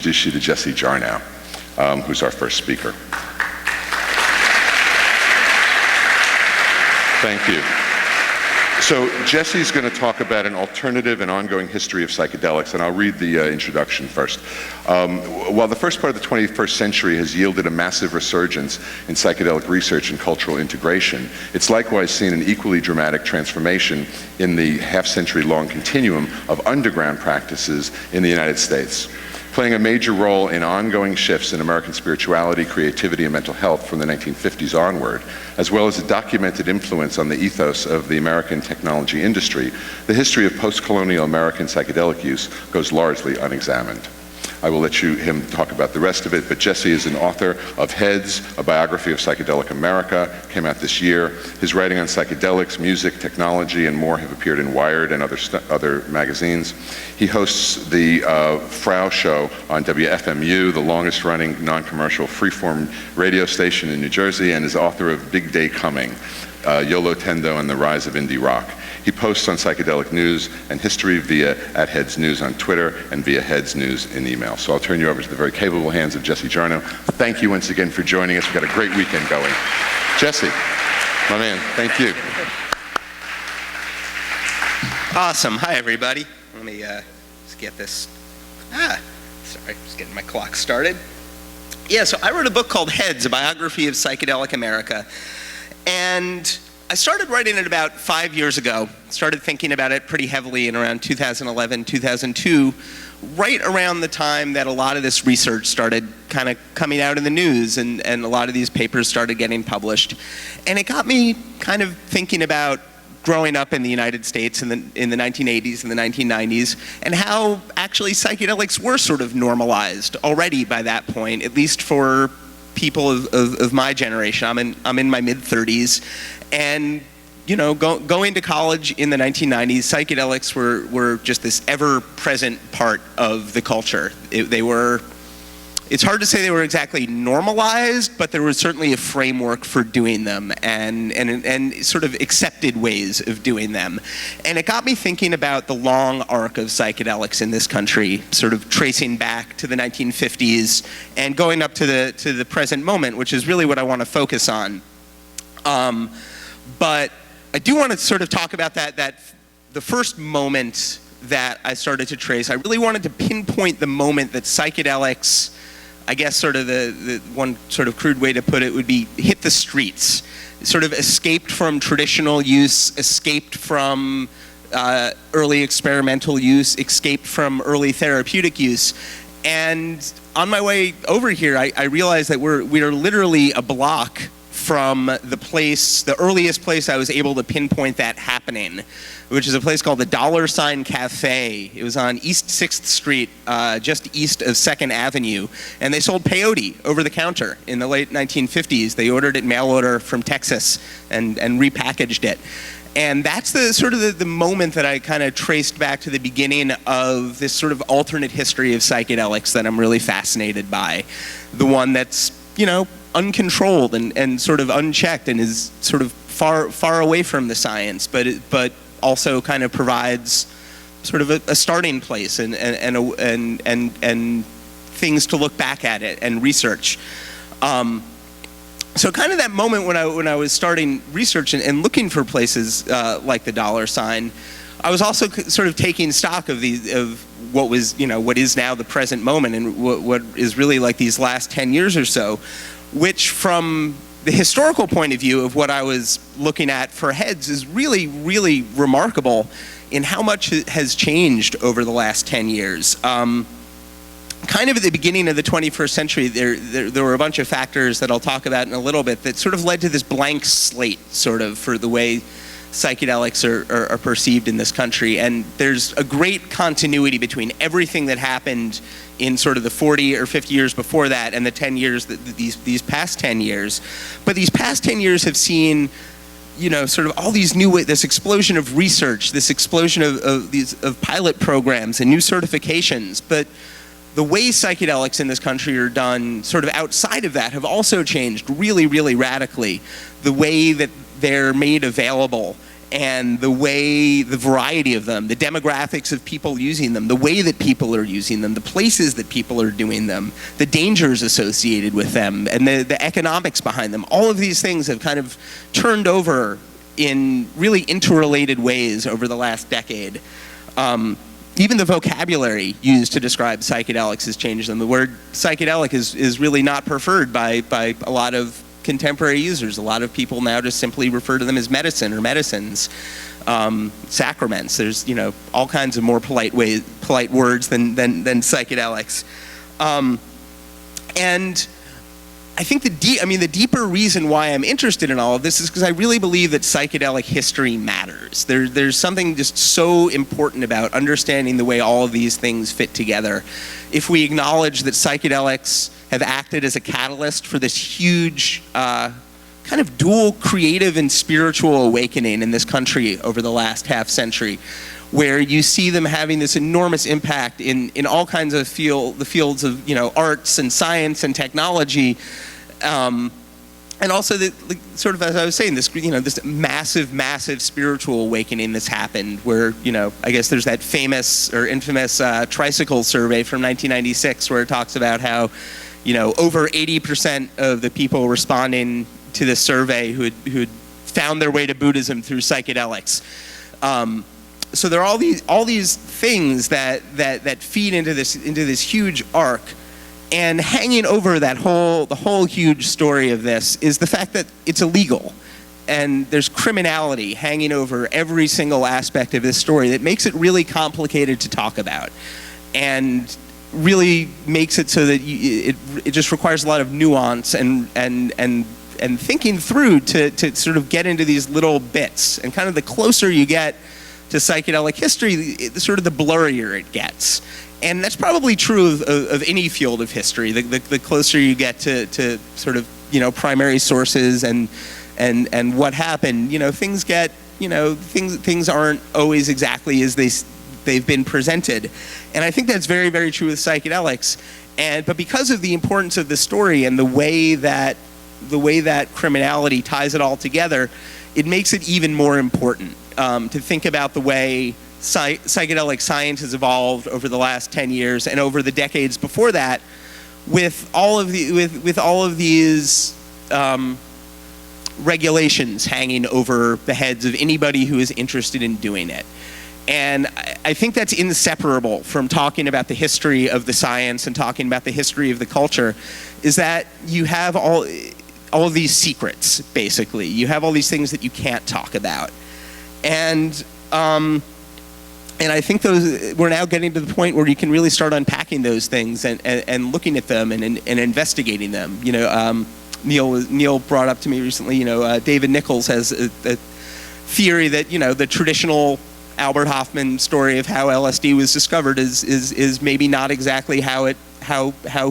Introduce you to Jesse Jarnow, who's our first speaker. Thank you. So Jesse's going to talk about an alternative and ongoing history of psychedelics, and I'll read the introduction first. While the first part of the 21st century has yielded a massive resurgence in psychedelic research and cultural integration, it's likewise seen an equally dramatic transformation in the half-century-long continuum of underground practices in the United States, playing a major role in ongoing shifts in American spirituality, creativity, and mental health from the 1950s onward, as well as a documented influence on the ethos of the American technology industry. The history of post-colonial American psychedelic use goes largely unexamined. I will let him talk about the rest of it, but Jesse is an author of Heads, a biography of psychedelic America, came out this year. His writing on psychedelics, music, technology, and more have appeared in Wired and other magazines. He hosts the Frau Show on WFMU, the longest-running non-commercial freeform radio station in New Jersey, and is author of Big Day Coming, Yolo Tendo and the Rise of Indie Rock. He posts on psychedelic news and history via @Heads News on Twitter and via Heads News in email. So I'll turn you over to the very capable hands of Jesse Jarnow. Thank you once again for joining us. We've got a great weekend going. Jesse, my man, thank you. Awesome. Hi, everybody. Let me just get this. Sorry, just getting my clock started. Yeah, so I wrote a book called Heads, a biography of psychedelic America. And I started writing it about 5 years ago, started thinking about it pretty heavily in around 2011, 2002, right around the time that a lot of this research started kind of coming out in the news and a lot of these papers started getting published. And it got me kind of thinking about growing up in the United States in the 1980s and the 1990s, and how actually psychedelics were sort of normalized already by that point, at least for people of my generation. I'm in my mid-30s, and you know, going to college in the 1990s, psychedelics were just this ever-present part of the culture. It's hard to say they were exactly normalized, but there was certainly a framework for doing them and sort of accepted ways of doing them. And it got me thinking about the long arc of psychedelics in this country, sort of tracing back to the 1950s and going up to the present moment, which is really what I want to focus on. But I do want to sort of talk about that the first moment that I started to trace. I really wanted to pinpoint the moment that psychedelics, I guess sort of the one sort of crude way to put it would be hit the streets, sort of escaped from traditional use, escaped from early experimental use, escaped from early therapeutic use. And on my way over here, I realized that we are literally a block from the earliest place I was able to pinpoint that happening, which is a place called the $$ Cafe. It was on East 6th Street, just east of 2nd Avenue, and they sold peyote over the counter in the late 1950s. They ordered it mail order from Texas and repackaged it. And that's the moment that I kind of traced back to the beginning of this sort of alternate history of psychedelics that I'm really fascinated by. The one that's, you know, uncontrolled and sort of unchecked and is sort of far away from the science, but also kind of provides sort of a starting place and things to look back at it and research. So kind of that moment when I was starting research and looking for places like the $, I was also sort of taking stock of what was, you know, what is now the present moment and what is really like these last 10 years or so, which from the historical point of view of what I was looking at for Heads is really, really remarkable in how much has changed over the last 10 years. Kind of at the beginning of the 21st century, there were a bunch of factors that I'll talk about in a little bit that sort of led to this blank slate sort of for the way psychedelics are perceived in this country. And there's a great continuity between everything that happened in sort of the 40 or 50 years before that and the 10 years, these past 10 years. But these past 10 years have seen, you know, sort of all these this explosion of research, this explosion of pilot programs and new certifications. But the way psychedelics in this country are done sort of outside of that have also changed really, really radically. The way that they're made available and the variety of them, the demographics of people using them, the way that people are using them, the places that people are doing them, the dangers associated with them, and the economics behind them. All of these things have kind of turned over in really interrelated ways over the last decade. Even the vocabulary used to describe psychedelics has changed them. The word psychedelic is really not preferred by a lot of contemporary users. A lot of people now just simply refer to them as medicine or medicines, sacraments. There's all kinds of more polite words than psychedelics, and I think the deeper reason why I'm interested in all of this is because I really believe that psychedelic history matters. There's something just so important about understanding the way all of these things fit together. If we acknowledge that psychedelics have acted as a catalyst for this huge kind of dual creative and spiritual awakening in this country over the last half century, where you see them having this enormous impact in all kinds of the fields of arts and science and technology, and also sort of, as I was saying, this this massive spiritual awakening that's happened, where I guess there's that famous or infamous tricycle survey from 1996 where it talks about how over 80% of the people responding to this survey who had found their way to Buddhism through psychedelics. So there are all these things that feed into this huge arc, and hanging over the whole huge story of this is the fact that it's illegal, and there's criminality hanging over every single aspect of this story that makes it really complicated to talk about, and really makes it so that it just requires a lot of nuance and thinking through to sort of get into these little bits. And kind of the closer you get to psychedelic history, the blurrier it gets. And that's probably true of any field of history. The closer you get to sort of primary sources and what happened, things get things aren't always exactly as they've been presented. And I think that's very, very true with psychedelics. But because of the importance of the story and the way that criminality ties it all together, it makes it even more important to think about the way psychedelic science has evolved over the last 10 years and over the decades before that, with all of these regulations hanging over the heads of anybody who is interested in doing it. And I think that's inseparable from talking about the history of the science and talking about the history of the culture, is that you have all of these secrets, basically. You have all these things that you can't talk about. And I think we're now getting to the point where you can really start unpacking those things and looking at them and investigating them. Neil brought up to me recently, David Nichols has a theory that, the traditional Albert Hoffman story of how LSD was discovered is maybe not exactly how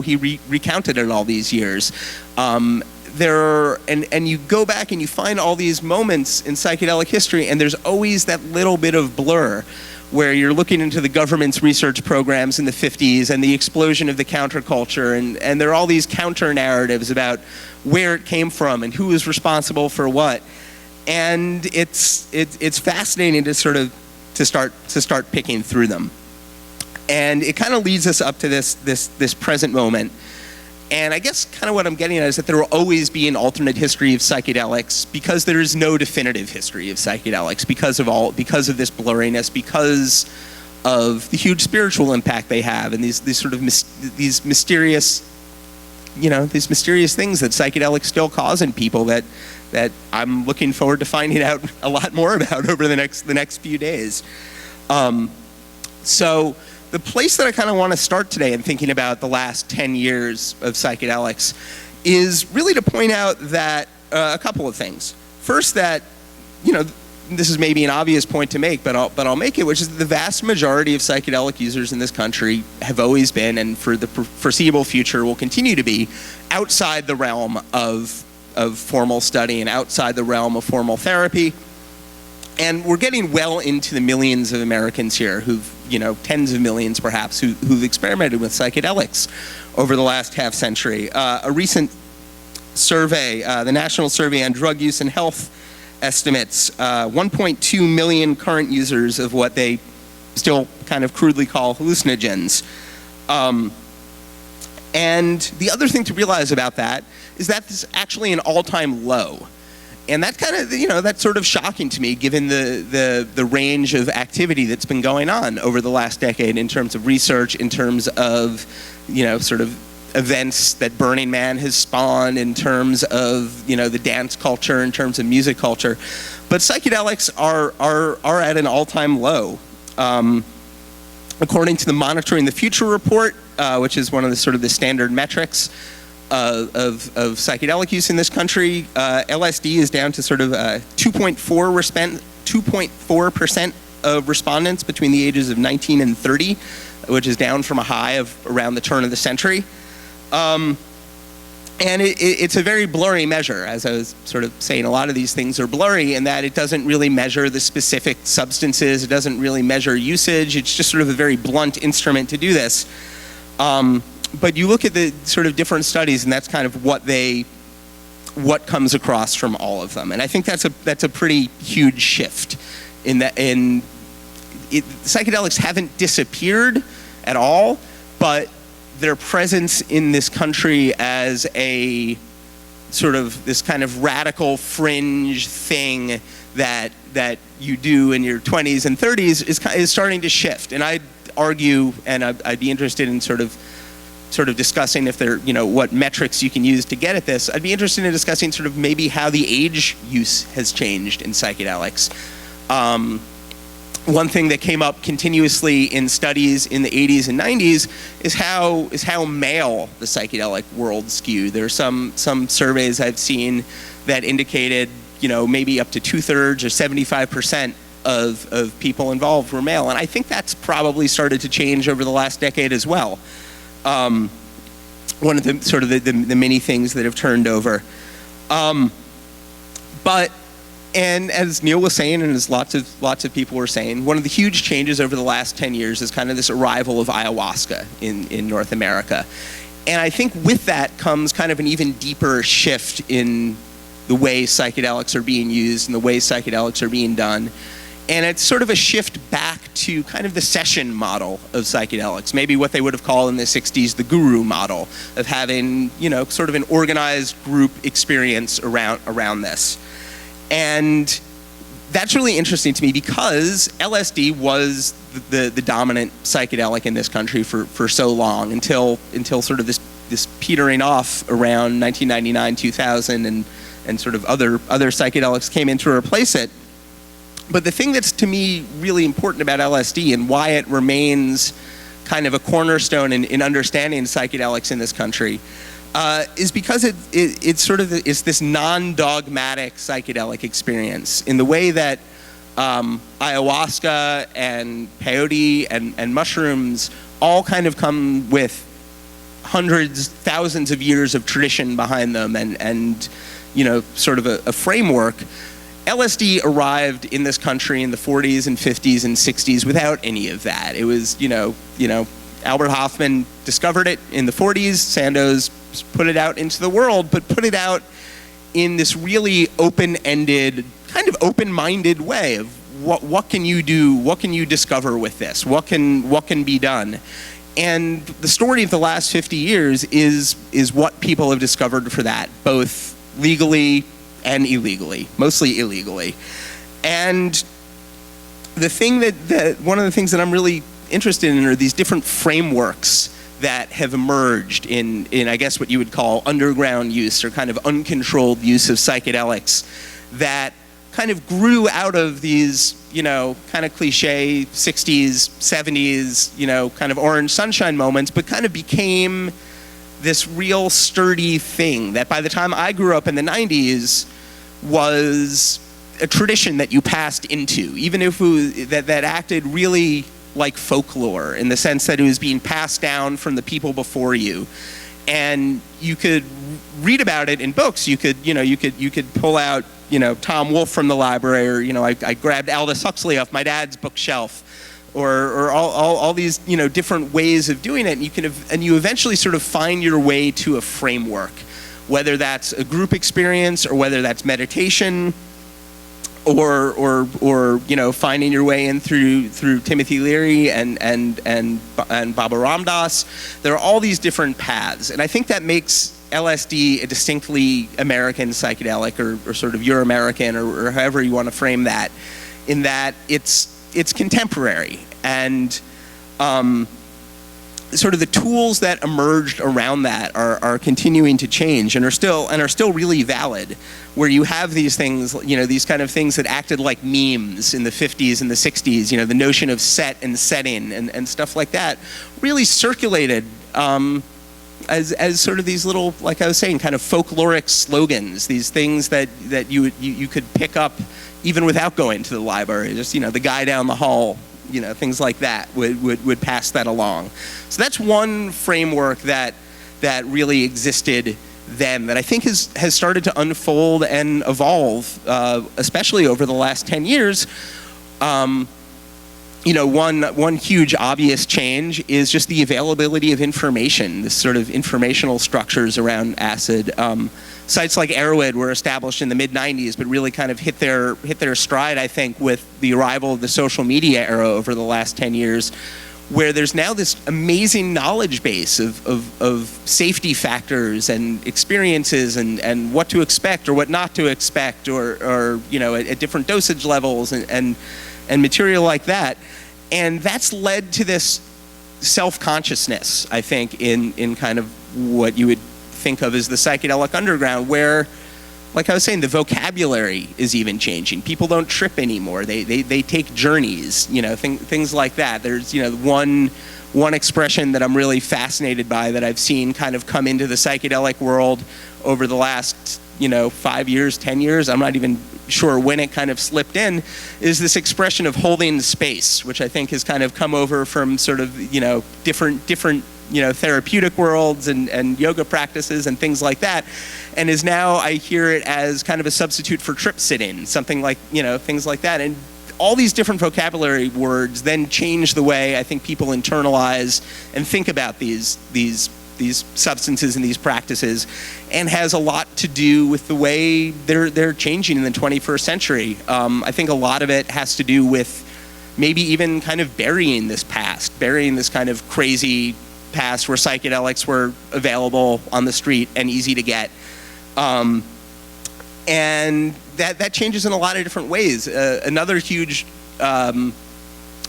he recounted it all these years. And you go back and you find all these moments in psychedelic history, and there's always that little bit of blur where you're looking into the government's research programs in the 50s and the explosion of the counterculture, and there are all these counter narratives about where it came from and who was responsible for what. And it's fascinating to start picking through them. And it kind of leads us up to this present moment. And I guess kind of what I'm getting at is that there will always be an alternate history of psychedelics, because there is no definitive history of psychedelics, because of this blurriness, because of the huge spiritual impact they have, and these mysterious things that psychedelics still cause in people that I'm looking forward to finding out a lot more about over the next few days. So the place that I kind of want to start today in thinking about the last 10 years of psychedelics is really to point out that a couple of things. First, that this is maybe an obvious point to make, but I'll make it, which is that the vast majority of psychedelic users in this country have always been, and for the foreseeable future will continue to be, outside the realm of formal study and outside the realm of formal therapy. And we're getting well into the millions of Americans here tens of millions perhaps, who've experimented with psychedelics over the last half century. A recent survey, the National Survey on Drug Use and Health, estimates 1.2 million current users of what they still kind of crudely call hallucinogens. And the other thing to realize about that is that this is actually an all-time low. And that's kind of, that's sort of shocking to me, given the range of activity that's been going on over the last decade in terms of research, in terms of, sort of events that Burning Man has spawned, in terms of, the dance culture, in terms of music culture. But psychedelics are at an all-time low. According to the Monitoring the Future report, which is one of the sort of the standard metrics of psychedelic use in this country, LSD is down to sort of 2.4% of respondents between the ages of 19 and 30, which is down from a high of around the turn of the century. And it's a very blurry measure. As I was sort of saying, a lot of these things are blurry in that it doesn't really measure the specific substances. It doesn't really measure usage. It's just sort of a very blunt instrument to do this. But you look at the sort of different studies, and that's kind of what comes across from all of them. And I think that's a pretty huge shift in that. Psychedelics haven't disappeared at all, but their presence in this country as a sort of this kind of radical fringe thing that you do in your 20s and 30s is starting to shift. And I'd argue, and I'd be interested in sort of discussing if there, what metrics you can use to get at this. I'd be interested in discussing sort of maybe how the age use has changed in psychedelics. One thing that came up continuously in studies in the 80s and 90s is how male the psychedelic world skewed. There are some surveys I've seen that indicated, maybe up to 2/3 or 75% of people involved were male. And I think that's probably started to change over the last decade as well. One of the sort of the many things that have turned over. And as Neil was saying, and as lots of people were saying, one of the huge changes over the last 10 years is kind of this arrival of ayahuasca in North America. And I think with that comes kind of an even deeper shift in the way psychedelics are being used and the way psychedelics are being done. And it's sort of a shift back to kind of the session model of psychedelics, maybe what they would have called in the 60s the guru model of having, sort of an organized group experience around this. And that's really interesting to me because LSD was the dominant psychedelic in this country for so long until sort of this petering off around 1999, 2000, and sort of other psychedelics came in to replace it. But the thing that's to me really important about LSD and why it remains kind of a cornerstone in understanding psychedelics in this country is because it's sort of it's this non-dogmatic psychedelic experience in the way that ayahuasca and peyote and mushrooms all kind of come with hundreds, thousands of years of tradition behind them and sort of a framework. LSD arrived in this country in the 40s and 50s and 60s without any of that. It was, Albert Hoffman discovered it in the 40s. Sandoz put it out into the world, but put it out in this really open-ended, kind of open-minded way of what can you do, what can you discover with this, what can be done. And the story of the last 50 years is what people have discovered for that, both legally and illegally, mostly illegally. And the thing one of the things that I'm really interested in are these different frameworks that have emerged in I guess what you would call underground use or kind of uncontrolled use of psychedelics that kind of grew out of these, kind of cliche 60s, 70s, kind of orange sunshine moments, but kind of became this real sturdy thing that by the time I grew up in the 90s was a tradition that you passed into, even if that acted really like folklore in the sense that it was being passed down from the people before you. And you could read about it in books. You could pull out, Tom Wolfe from the library, or, I grabbed Aldous Huxley off my dad's bookshelf, or all these, different ways of doing it. And you eventually sort of find your way to a framework, whether that's a group experience or whether that's meditation. or finding your way in through Timothy Leary and Baba Ram Dass. There are all these different paths, and I think that makes LSD a distinctly American psychedelic, or sort of Euro-American, or however you want to frame that, in that it's contemporary, and sort of the tools that emerged around that are continuing to change and are still really valid. Where you have these things, these kind of things that acted like memes in the 50s and the 60s, the notion of set and setting and stuff like that, really circulated as sort of these little, like I was saying, kind of folkloric slogans, these things that you could pick up even without going to the library. Just, the guy down the hall, things like that would pass that along. So that's one framework that really existed then, that I think has started to unfold and evolve, especially over the last 10 years. One huge obvious change is just the availability of information, this sort of informational structures around acid. Sites like Arrowhead were established in the mid-90s, but really kind of hit their stride, I think, with the arrival of the social media era over the last 10 years, where there's now this amazing knowledge base of safety factors and experiences and what to expect or what not to expect, or at different dosage levels and material like that. And that's led to this self-consciousness, I think, in kind of what you would think of as the psychedelic underground, where, like I was saying, the vocabulary is even changing. People don't trip anymore. They take journeys, things like that. There's, one expression that I'm really fascinated by that I've seen kind of come into the psychedelic world over the last, 5 years, 10 years. I'm not even sure when it kind of slipped in, is this expression of holding space, which I think has kind of come over from sort of, different therapeutic worlds and yoga practices and things like that, and is now, I hear it as kind of a substitute for trip sitting, something like, things like that. And all these different vocabulary words then change the way I think people internalize and think about these substances and these practices, and has a lot to do with the way they're changing in the 21st century. I think a lot of it has to do with maybe even kind of burying this past, burying this kind of crazy past where psychedelics were available on the street and easy to get. And that changes in a lot of different ways. Another huge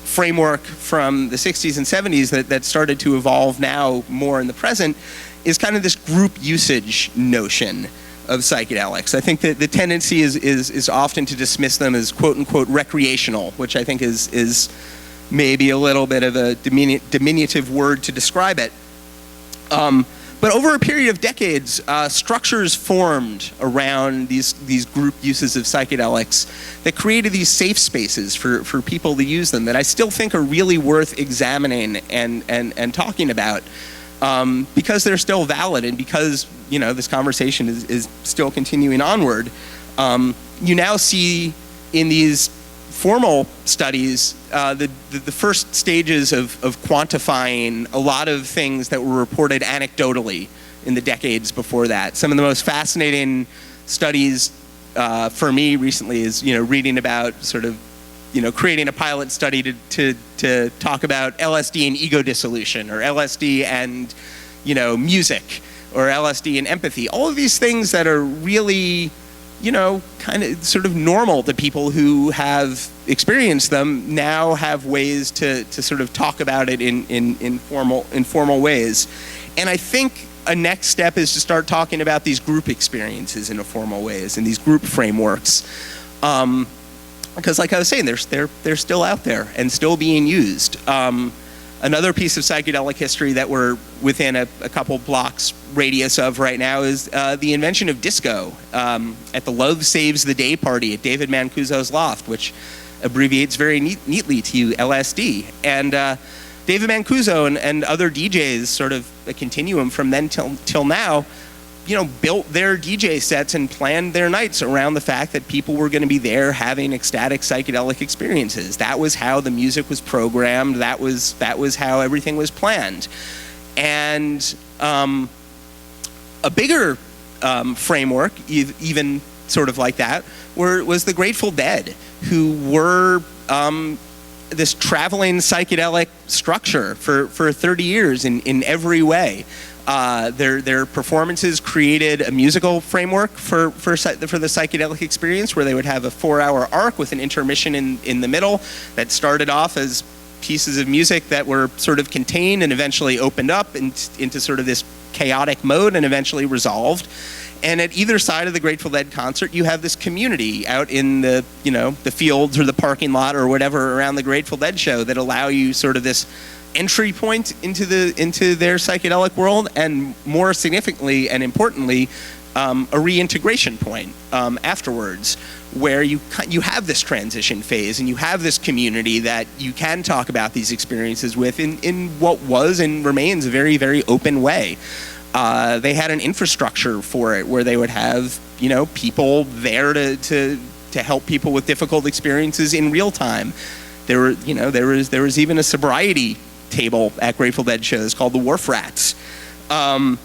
framework from the 60s and 70s that started to evolve now more in the present is kind of this group usage notion of psychedelics. I think that the tendency is often to dismiss them as quote-unquote recreational, which I think is maybe a little bit of a diminutive word to describe it. But over a period of decades, structures formed around these group uses of psychedelics that created these safe spaces for people to use them that I still think are really worth examining and talking about, because they're still valid, and because this conversation is still continuing onward. You now see in these formal studies the first stages of quantifying a lot of things that were reported anecdotally in the decades before that. Some of the most fascinating studies for me recently is reading about sort of creating a pilot study to talk about LSD and ego dissolution, or LSD and music, or LSD and empathy. All of these things that are really kind of sort of normal to people who have experienced them now have ways to sort of talk about it in formal ways. And I think a next step is to start talking about these group experiences in a formal ways, and these group frameworks. Because like I was saying, they're still out there and still being used. Another piece of psychedelic history that we're within a couple blocks radius of right now is the invention of disco at the Love Saves the Day party at David Mancuso's loft, which abbreviates very neatly to LSD. And David Mancuso and other DJs, sort of a continuum from then till now, built their DJ sets and planned their nights around the fact that people were going to be there having ecstatic psychedelic experiences. That was how the music was programmed. That was how everything was planned. And a bigger framework, even sort of like that was the Grateful Dead, who were this traveling psychedelic structure for 30 years in every way. Their performances created a musical framework for the psychedelic experience, where they would have a 4-hour arc with an intermission in the middle that started off as pieces of music that were sort of contained and eventually opened up into sort of this chaotic mode and eventually resolved. And at either side of the Grateful Dead concert, you have this community out in the fields or the parking lot or whatever around the Grateful Dead show that allow you sort of this entry point into their psychedelic world, and more significantly and importantly, a reintegration point afterwards, where you have this transition phase and you have this community that you can talk about these experiences with in what was and remains a very, very open way. They had an infrastructure for it where they would have, people there to help people with difficult experiences in real time. There was even a sobriety table at Grateful Dead shows called the Wharf Rats. And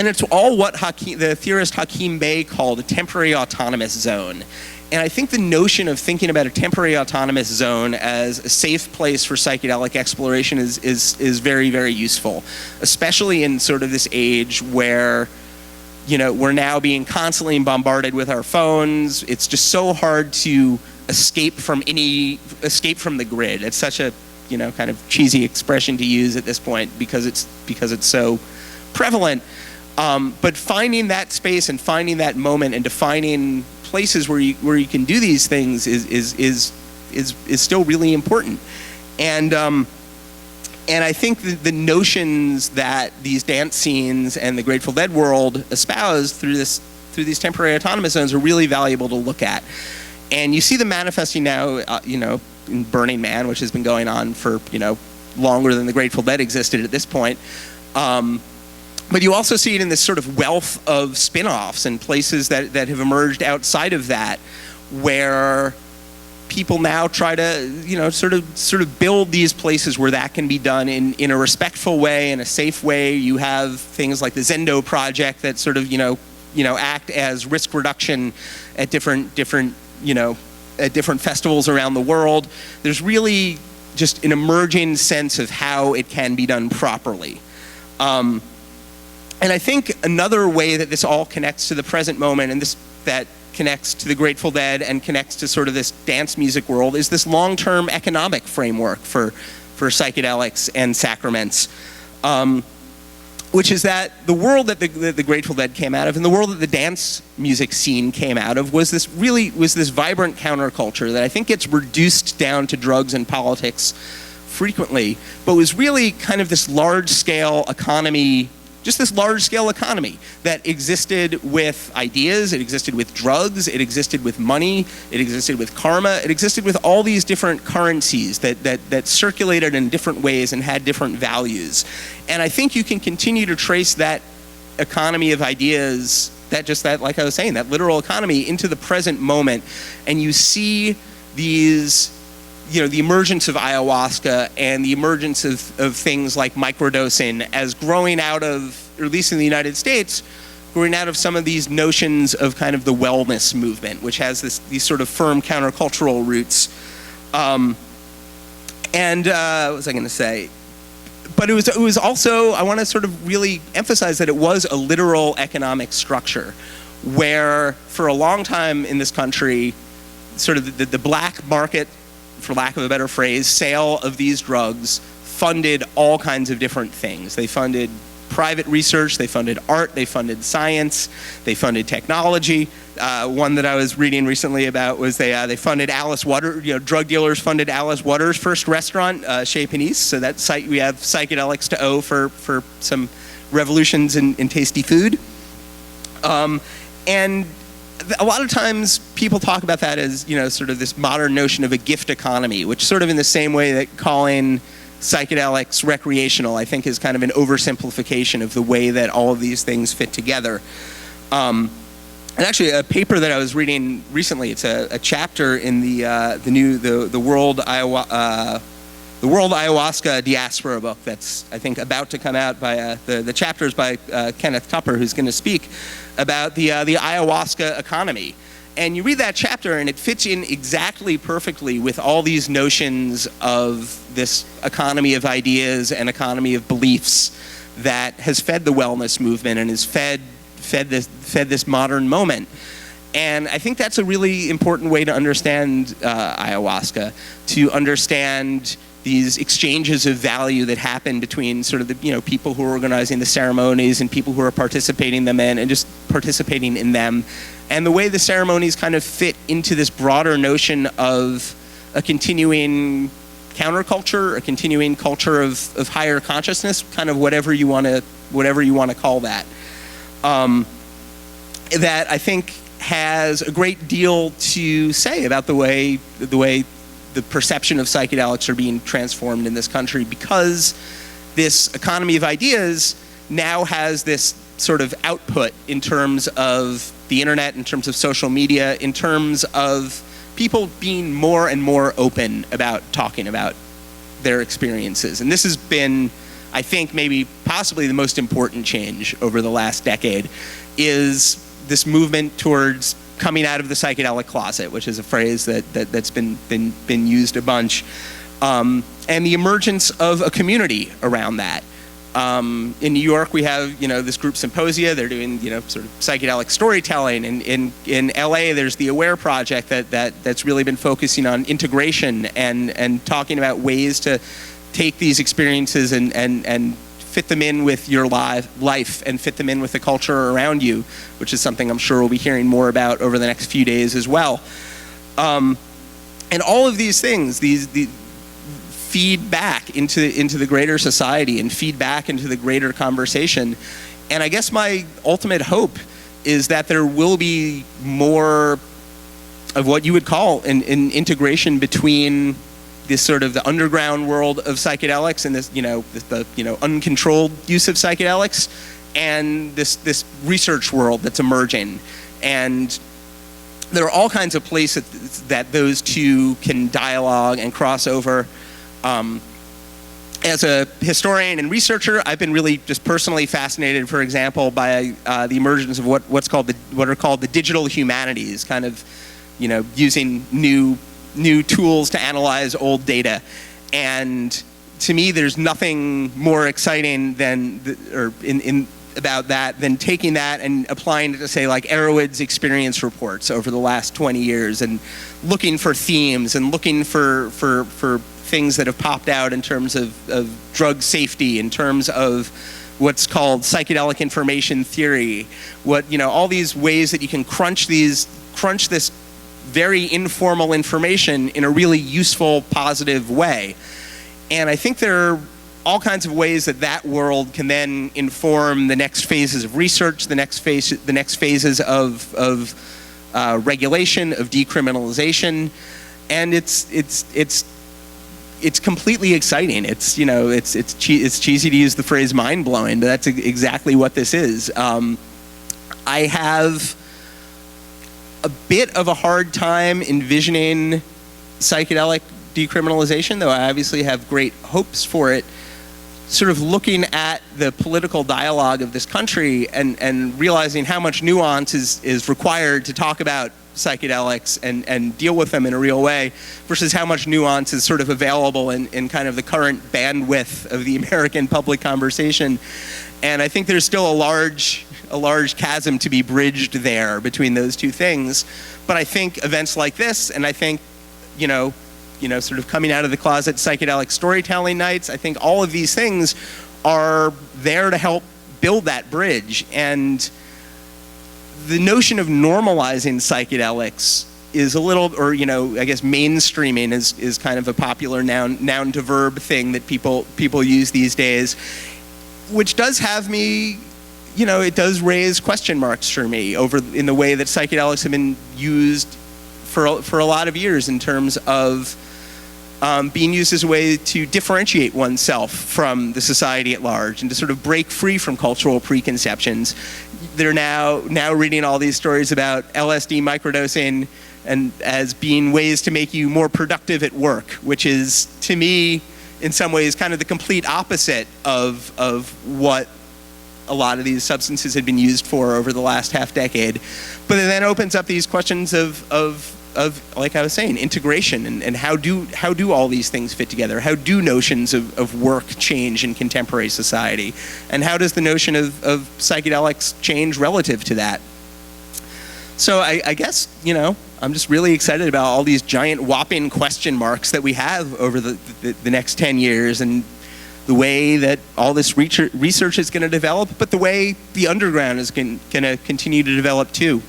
it's all what the theorist Hakim Bey called a temporary autonomous zone. And I think the notion of thinking about a temporary autonomous zone as a safe place for psychedelic exploration is very, very useful, especially in sort of this age where, we're now being constantly bombarded with our phones. It's just so hard to escape from the grid. It's such a, kind of cheesy expression to use at this point because it's so prevalent. But finding that space and finding that moment and defining places where you can do these things is still really important. And I think the notions that these dance scenes and the Grateful Dead world espouse through these temporary autonomous zones are really valuable to look at. And you see them manifesting now, in Burning Man, which has been going on for longer than the Grateful Dead existed at this point. But you also see it in this sort of wealth of spin-offs and places that have emerged outside of that, where people now try to, sort of build these places where that can be done in a respectful way, in a safe way. You have things like the Zendo Project that sort of, act as risk reduction at different festivals around the world. There's really just an emerging sense of how it can be done properly. And I think another way that this all connects to the present moment, and that connects to the Grateful Dead and connects to sort of this dance music world, is this long-term economic framework for psychedelics and sacraments, which is that the world that the Grateful Dead came out of and the world that the dance music scene came out of was this vibrant counterculture that I think gets reduced down to drugs and politics frequently, but was really kind of this large-scale economy. Just this large-scale economy that existed with ideas, it existed with drugs, it existed with money, it existed with karma, it existed with all these different currencies that circulated in different ways and had different values. And I think you can continue to trace that economy of ideas, like I was saying, that literal economy into the present moment, and you see these, the emergence of ayahuasca and the emergence of things like microdosing as growing out of, or at least in the United States, growing out of some of these notions of kind of the wellness movement, which has these sort of firm countercultural roots. What was I going to say? But it was also, I want to sort of really emphasize that it was a literal economic structure where for a long time in this country, sort of the black market, for lack of a better phrase, sale of these drugs funded all kinds of different things. They funded private research, they funded art, they funded science, they funded technology. One that I was reading recently about was they funded Alice Waters, drug dealers funded Alice Waters' first restaurant, Chez Panisse. So that site, we have psychedelics to owe for some revolutions in tasty food. And a lot of times people talk about that as, sort of this modern notion of a gift economy, which sort of in the same way that calling psychedelics recreational, I think is kind of an oversimplification of the way that all of these things fit together. And actually a paper that I was reading recently, it's a chapter in the World World Ayahuasca Diaspora book that's, I think, about to come out by the chapters by Kenneth Tupper, who's going to speak about the ayahuasca economy. And you read that chapter and it fits in exactly perfectly with all these notions of this economy of ideas and economy of beliefs that has fed the wellness movement and has fed this modern moment. And I think that's a really important way to understand ayahuasca, to understand these exchanges of value that happen between sort of the people who are organizing the ceremonies and people who are participating in them, and the way the ceremonies kind of fit into this broader notion of a continuing counterculture, a continuing culture of higher consciousness, kind of whatever you want to call that. That I think has a great deal to say about the way the perception of psychedelics are being transformed in this country, because this economy of ideas now has this sort of output in terms of the internet, in terms of social media, in terms of people being more and more open about talking about their experiences. And this has been, I think, maybe possibly the most important change over the last decade, is this movement towards coming out of the psychedelic closet, which is a phrase that's been used a bunch, and the emergence of a community around that. In New York, we have this group Symposia. They're doing sort of psychedelic storytelling. In LA, there's the Aware Project that's really been focusing on integration and talking about ways to take these experiences and fit them in with your life and fit them in with the culture around you, which is something I'm sure we'll be hearing more about over the next few days as well. And all of these things, these feed back into the greater society and feed back into the greater conversation. And I guess my ultimate hope is that there will be more of what you would call an integration between this sort of the underground world of psychedelics and this, the uncontrolled use of psychedelics, and this research world that's emerging. And there are all kinds of places that those two can dialogue and cross over. As a historian and researcher, I've been really just personally fascinated, for example, by the emergence of what are called the digital humanities, kind of, using new tools to analyze old data. And to me, there's nothing more exciting about that than taking that and applying it to, say, like Arrowhead's experience reports over the last 20 years and looking for themes and looking for things that have popped out in terms of drug safety, in terms of what's called psychedelic information theory, all these ways that you can crunch this very informal information in a really useful, positive way. And I think there are all kinds of ways that world can then inform the next phases of research, the next phases of regulation, of decriminalization, and it's completely exciting. It's cheesy to use the phrase mind blowing, but that's exactly what this is. I have a bit of a hard time envisioning psychedelic decriminalization, though I obviously have great hopes for it, sort of looking at the political dialogue of this country and realizing how much nuance is required to talk about psychedelics and deal with them in a real way, versus how much nuance is sort of available in kind of the current bandwidth of the American public conversation. And I think there's still a large chasm to be bridged there between those two things. But I think events like this, and I think, sort of coming out of the closet psychedelic storytelling nights, I think all of these things are there to help build that bridge. And the notion of normalizing psychedelics is a little, or I guess mainstreaming is kind of a popular noun to verb thing that people use these days, which does have me, it does raise question marks for me in the way that psychedelics have been used for a lot of years, in terms of being used as a way to differentiate oneself from the society at large and to sort of break free from cultural preconceptions. They're now reading all these stories about LSD microdosing and as being ways to make you more productive at work, which is, to me, in some ways, kind of the complete opposite of what a lot of these substances had been used for over the last half decade. But it then opens up these questions of like I was saying, integration and how do all these things fit together? How do notions of work change in contemporary society? And how does the notion of psychedelics change relative to that? So I guess, I'm just really excited about all these giant whopping question marks that we have over the next 10 years and the way that all this research is going to develop, but the way the underground is going to continue to develop too.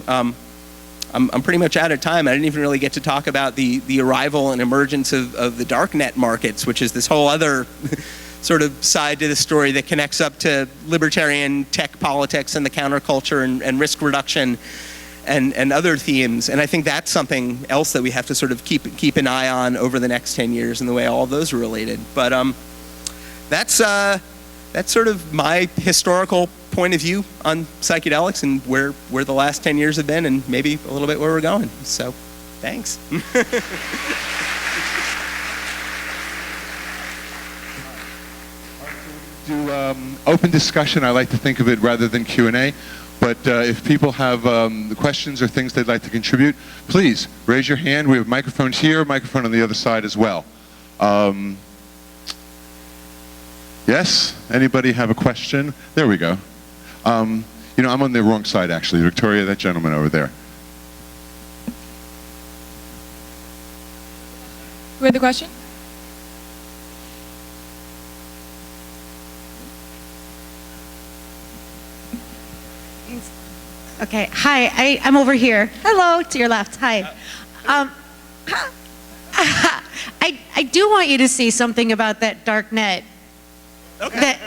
I'm pretty much out of time. I didn't even really get to talk about the arrival and emergence of the darknet markets, which is this whole other sort of side to the story that connects up to libertarian tech politics and the counterculture and risk reduction and other themes. And I think that's something else that we have to sort of keep an eye on over the next 10 years and the way all of those are related. But that's sort of my historical point of view on psychedelics and where the last 10 years have been and maybe a little bit where we're going. So, thanks. Do open discussion. I like to think of it rather than Q&A. But if people have questions or things they'd like to contribute, please raise your hand. We have microphones here, microphone on the other side as well. Yes? Anybody have a question? There we go. I'm on the wrong side, actually. Victoria, that gentleman over there. Who had the question? Okay, hi, I'm over here. Hello, to your left, hi. I do want you to say something about that dark net. Okay.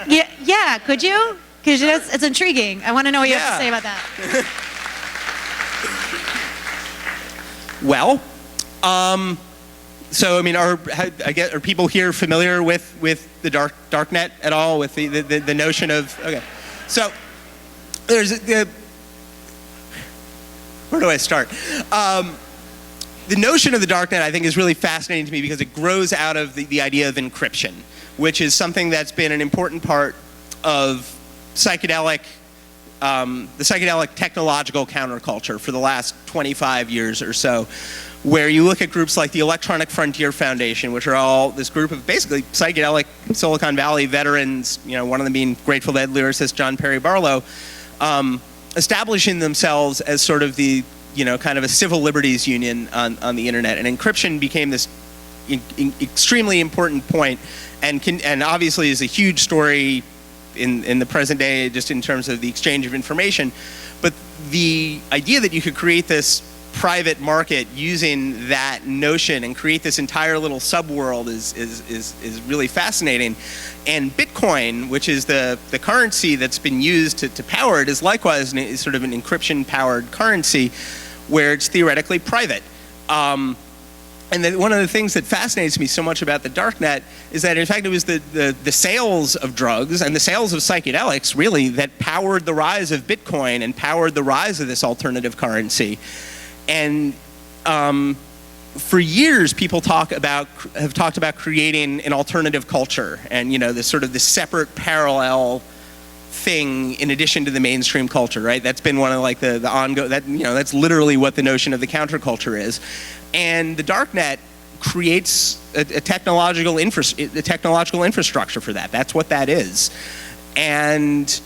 Yeah, could you? Because it's intriguing. I want to know what you have to say about that. Well, so I mean, are people here familiar with the dark net at all? With the notion of so there's where do I start? The notion of the darknet, I think, is really fascinating to me because it grows out of the idea of encryption, which is something that's been an important part of the psychedelic technological counterculture for the last 25 years or so, where you look at groups like the Electronic Frontier Foundation, which are all this group of basically psychedelic Silicon Valley veterans, one of them being Grateful Dead lyricist John Perry Barlow, establishing themselves as sort of the, kind of a civil liberties union on the internet. And encryption became this extremely important point and obviously is a huge story in the present day, just in terms of the exchange of information. But the idea that you could create this private market using that notion and create this entire little subworld is really fascinating. And Bitcoin, which is the currency that's been used to power it, is likewise sort of an encryption-powered currency where it's theoretically private. And then one of the things that fascinates me so much about the darknet is that, in fact, it was the sales of drugs and the sales of psychedelics, really, that powered the rise of Bitcoin and powered the rise of this alternative currency. And for years, people have talked about creating an alternative culture and, this sort of this separate parallel thing in addition to the mainstream culture, right? That's been one of the ongoing, that's literally what the notion of the counterculture is. And the darknet creates a technological infrastructure for that. That's what that is. And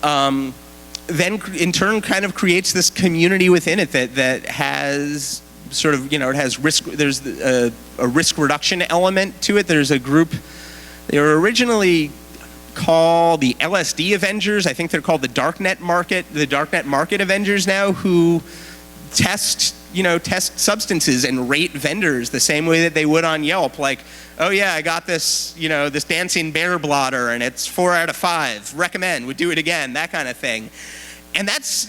then in turn kind of creates this community within it that has sort of, it has risk, there's a risk reduction element to it. There's a group, they were originally called the LSD Avengers. I think they're called the Darknet Market Avengers now, who test substances and rate vendors the same way that they would on Yelp. Like, oh yeah, I got this, this dancing bear blotter and it's 4 out of 5. Recommend, would do it again, that kind of thing. And that's,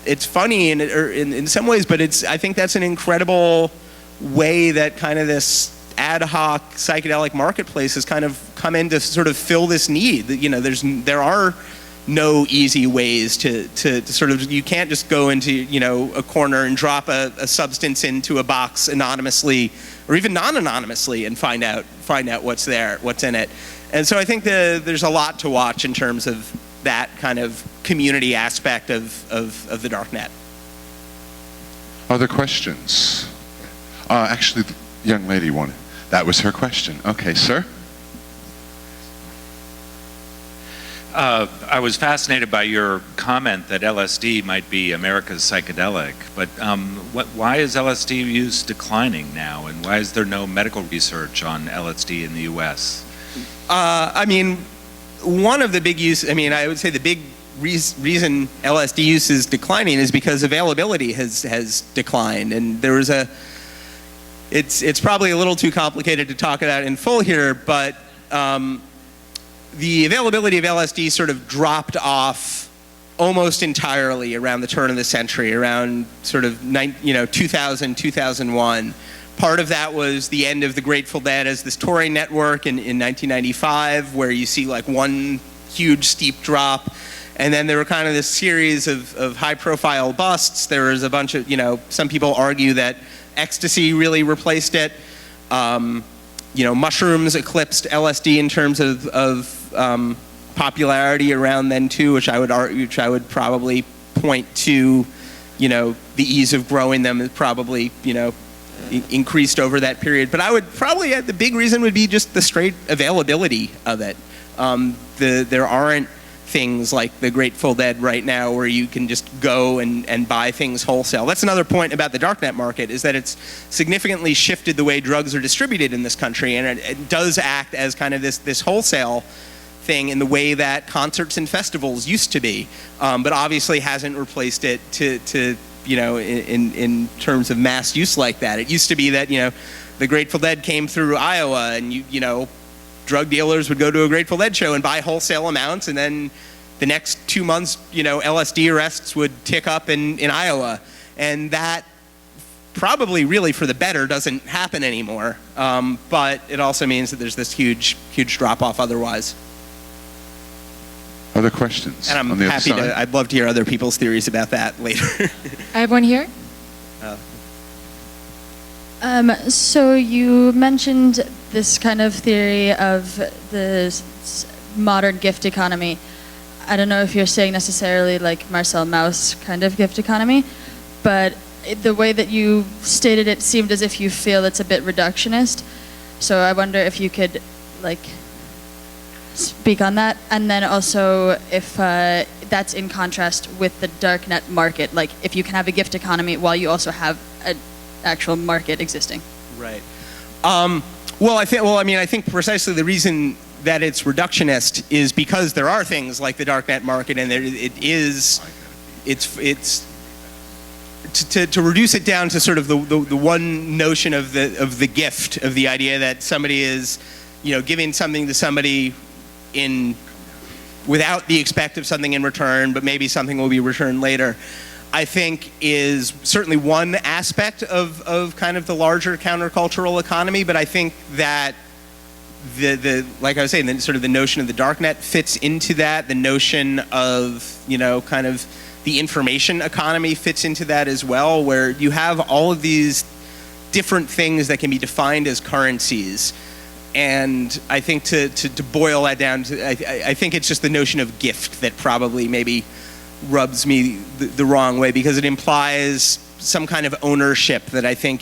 it's funny in some ways, but I think that's an incredible way that kind of this ad hoc psychedelic marketplace has kind of come in to sort of fill this need. There are no easy ways to sort of, you can't just go into, a corner and drop a substance into a box anonymously or even non-anonymously, and find out what's there, what's in it. And so I think there's a lot to watch in terms of that kind of community aspect of the darknet. Other questions? Actually, the young lady wanted. That was her question. Okay, sir. I was fascinated by your comment that LSD might be America's psychedelic, but why is LSD use declining now, and why is there no medical research on LSD in the U.S.? I mean, one of the big I would say the big reason LSD use is declining is because availability has declined, and there was it's probably a little too complicated to talk about in full here, but the availability of LSD sort of dropped off almost entirely around the turn of the century, around sort of 2000, 2001. Part of that was the end of the Grateful Dead as this touring network in 1995, where you see like one huge steep drop. And then there were kind of this series of high-profile busts. There was a bunch of, some people argue that ecstasy really replaced it. Mushrooms eclipsed LSD in terms of popularity around then too, which I would probably point to, the ease of growing them is probably, increased over that period. But I would probably, the big reason would be just the straight availability of it. There aren't things like the Grateful Dead right now where you can just go and buy things wholesale. That's another point about the darknet market, is that it's significantly shifted the way drugs are distributed in this country, and it does act as kind of this wholesale thing in the way that concerts and festivals used to be, but obviously hasn't replaced it to in terms of mass use like that. It used to be that the Grateful Dead came through Iowa, and drug dealers would go to a Grateful Dead show and buy wholesale amounts, and then the next 2 months, LSD arrests would tick up in Iowa, and that probably really for the better doesn't happen anymore. But it also means that there's this huge drop off otherwise. Other questions? And I'm on the other happy side? I'd love to hear other people's theories about that later. I have one here. So you mentioned this kind of theory of the modern gift economy. I don't know if you're saying necessarily like Marcel Mauss kind of gift economy, but the way that you stated it seemed as if you feel it's a bit reductionist. So I wonder if you could speak on that, and then also if that's in contrast with the darknet market, like if you can have a gift economy while you also have an actual market existing. Right. I think precisely the reason that it's reductionist is because there are things like the darknet market, and to reduce it down to sort of the one notion of the gift, of the idea that somebody is giving something to somebody without the expect of something in return, but maybe something will be returned later, I think is certainly one aspect of kind of the larger countercultural economy. But I think that like I was saying, sort of the notion of the darknet fits into that. The notion of kind of the information economy fits into that as well, where you have all of these different things that can be defined as currencies. And I think to boil that down, I think it's just the notion of gift that probably maybe rubs me the wrong way, because it implies some kind of ownership that I think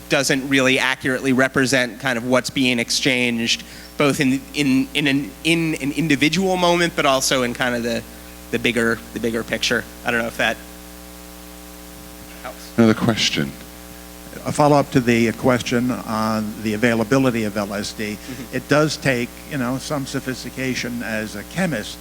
doesn't really accurately represent kind of what's being exchanged, both in an individual moment, but also in kind of the bigger picture. I don't know if that helps. Another question. A follow-up to the question on the availability of LSD. Mm-hmm. It does take, some sophistication as a chemist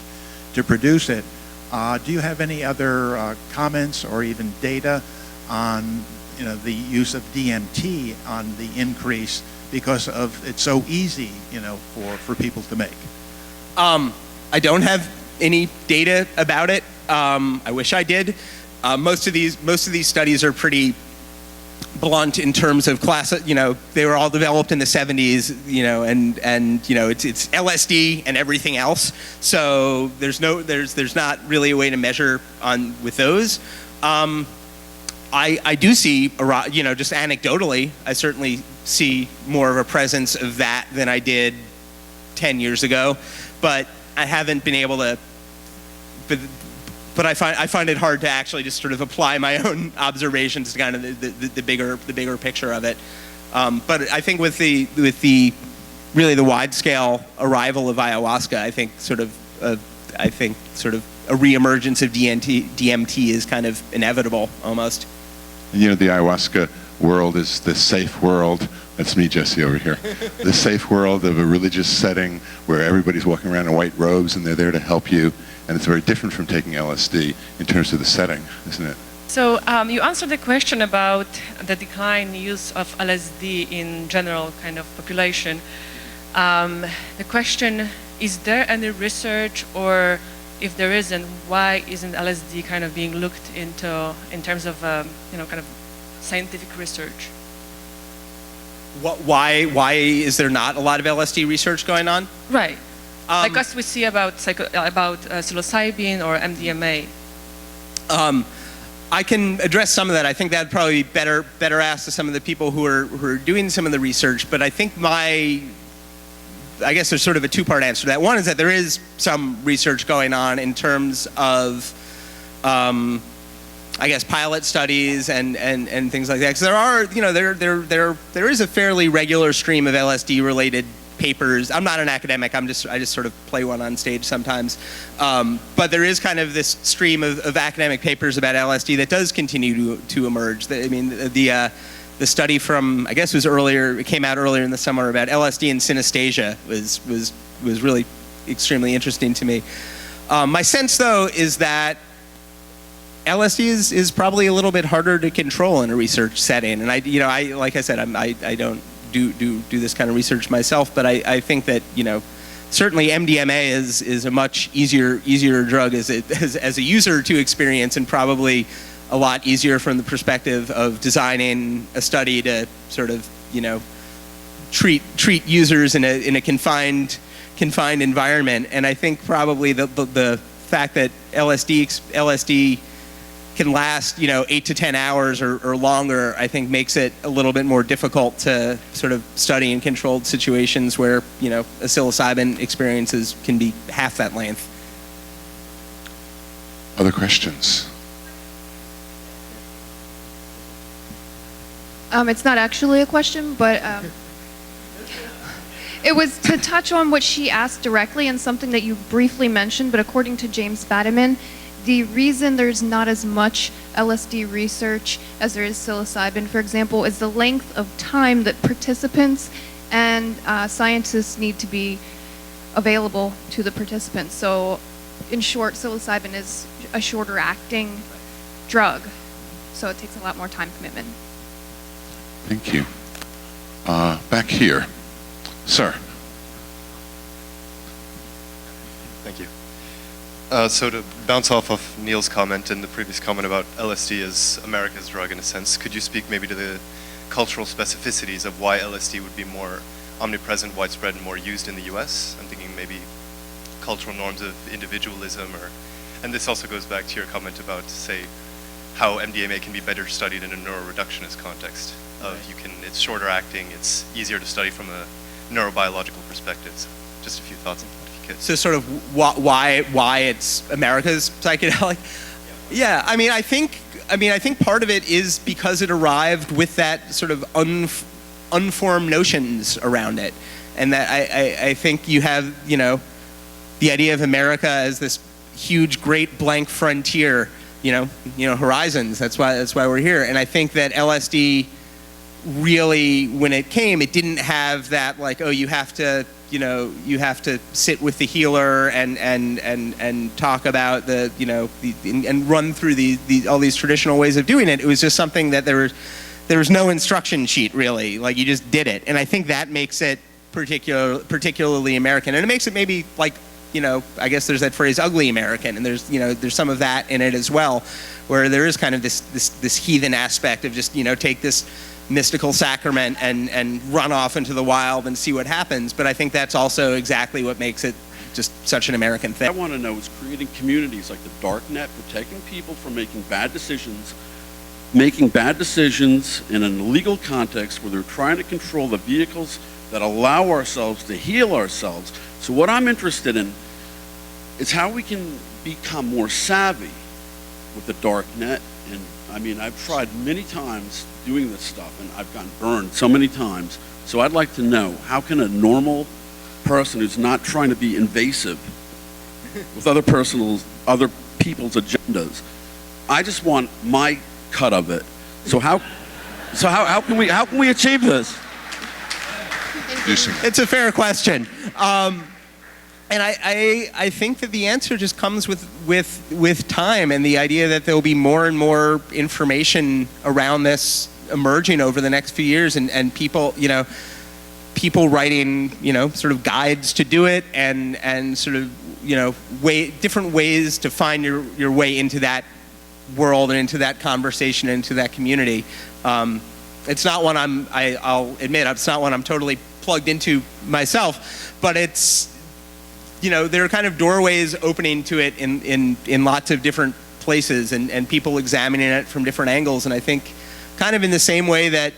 to produce it. Do you have any other comments or even data on, the use of DMT on the increase because of it's so easy, for people to make? I don't have any data about it. I wish I did. Most of these studies are pretty blunt in terms of class. They were all developed in the 70s. It's LSD and everything else. So there's not really a way to measure with those. I do see, just anecdotally, I certainly see more of a presence of that than I did 10 years ago, but I haven't been able to. But I find it hard to actually just sort of apply my own observations to kind of the bigger picture of it. But I think with the really the wide scale arrival of ayahuasca, I think sort of a reemergence of DMT is kind of inevitable almost. You know, the ayahuasca world is the safe world. That's me, Jesse, over here. The safe world of a religious setting where everybody's walking around in white robes and they're there to help you. And it's very different from taking LSD in terms of the setting, isn't it? So you answered the question about the decline use of LSD in general kind of population. The question, is there any research, or if there isn't, why isn't LSD kind of being looked into in terms of, kind of scientific research? Why is there not a lot of LSD research going on? Right. Like as we see about psilocybin or MDMA. I can address some of that. I think that'd probably be better asked to some of the people who are doing some of the research. But I think I guess there's sort of a two-part answer to that. One is that there is some research going on in terms of, I guess, pilot studies and things like that. Because there are, there is a fairly regular stream of LSD-related papers. I'm not an academic. I just sort of play one on stage sometimes. But there is kind of this stream of academic papers about LSD that does continue to emerge. The study from, I guess it came out earlier in the summer about LSD and synesthesia was really extremely interesting to me. My sense, though, is that LSD is probably a little bit harder to control in a research setting. And I like I said, I don't do this kind of research myself, but I think that certainly MDMA is a much easier drug as a user to experience, and probably a lot easier from the perspective of designing a study to sort of treat users in a confined environment. And I think probably the fact that LSD can last 8 to 10 hours or longer, I think makes it a little bit more difficult to sort of study in controlled situations where a psilocybin experiences can be half that length. Other questions? It's not actually a question, but it was to touch on what she asked directly and something that you briefly mentioned, but according to James Fadiman, the reason there's not as much LSD research as there is psilocybin, for example, is the length of time that participants and scientists need to be available to the participants. So, in short, psilocybin is a shorter acting drug, so it takes a lot more time commitment. Thank you. Back here. Sir. Thank you. So to bounce off of Neil's comment and the previous comment about LSD as America's drug in a sense, could you speak maybe to the cultural specificities of why LSD would be more omnipresent, widespread, and more used in the US? I'm thinking maybe cultural norms of individualism, and this also goes back to your comment about, say, how MDMA can be better studied in a neuroreductionist context. It's shorter acting, it's easier to study from a neurobiological perspective. So just a few thoughts on that, if you could. So sort of why it's America's psychedelic? Yeah, I mean, I think part of it is because it arrived with that sort of unformed notions around it, and that I think you have the idea of America as this huge, great blank frontier, horizons. That's why we're here, and I think that LSD really, when it came, it didn't have that you have to sit with the healer and talk about and run through all these traditional ways of doing it. It was just something that there was no instruction sheet really. Like, you just did it, and I think that makes it particularly American, and it makes it maybe I guess there's that phrase ugly American, and there's some of that in it as well, where there is kind of this heathen aspect of just take this mystical sacrament and run off into the wild and see what happens. But I think that's also exactly what makes it just such an American thing. I want to know is creating communities like the dark net, protecting people from making bad decisions making bad decisions in an illegal context where they're trying to control the vehicles that allow ourselves to heal ourselves. So what I'm interested in is how we can become more savvy with the dark net. And I mean, I've tried many times doing this stuff and I've gotten burned so many times. So I'd like to know, how can a normal person who's not trying to be invasive with other people's agendas, I just want my cut of it. So how can we achieve this? It's a fair question. And I think that the answer just comes with time and the idea that there will be more and more information around this emerging over the next few years, and people, people writing, sort of guides to do it, and sort of, different ways to find your way into that world and into that conversation, into that community. It's not one I'll admit, it's not one I'm totally plugged into myself, but it's, there are kind of doorways opening to it in lots of different places, and people examining it from different angles. And I think kind of in the same way that,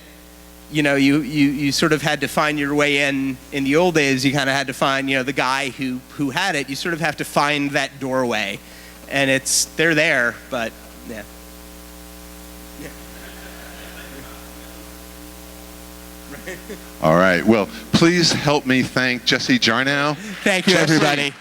you sort of had to find your way in the old days, you kind of had to find, the guy who had it, you sort of have to find that doorway. And they're there, but yeah. All right. Well, please help me thank Jesse Jarnow. Thank you, everybody.